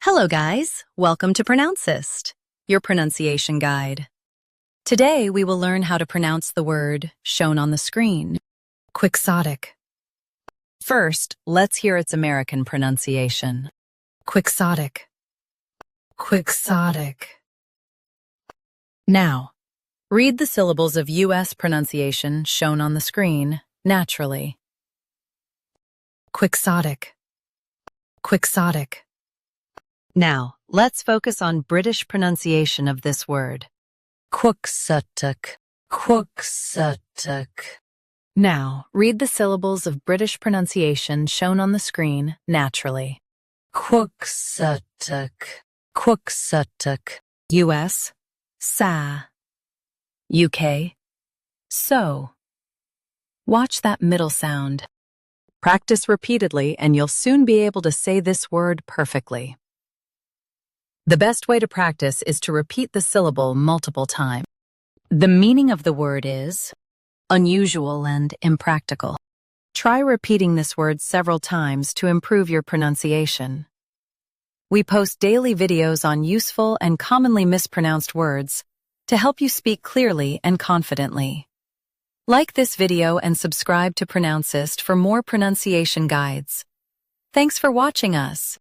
Hello guys, welcome to Pronouncist, your pronunciation guide. Today we will learn how to pronounce the word shown on the screen, Quixotic. First, let's hear its American pronunciation. Quixotic. Quixotic. Now, read the syllables of U.S. pronunciation shown on the screen naturally. Quixotic. Quixotic. Now, let's focus on British pronunciation of this word. QUIXOTIC. QUIXOTIC. Now, read the syllables of British pronunciation shown on the screen naturally. QUIXOTIC. QUIXOTIC. US, sa. UK, so. Watch that middle sound. Practice repeatedly and you'll soon be able to say this word perfectly. The best way to practice is to repeat the syllable multiple times. The meaning of the word is unusual and impractical. Try repeating this word several times to improve your pronunciation. We post daily videos on useful and commonly mispronounced words to help you speak clearly and confidently. Like this video and subscribe to Pronouncist for more pronunciation guides. Thanks for watching us.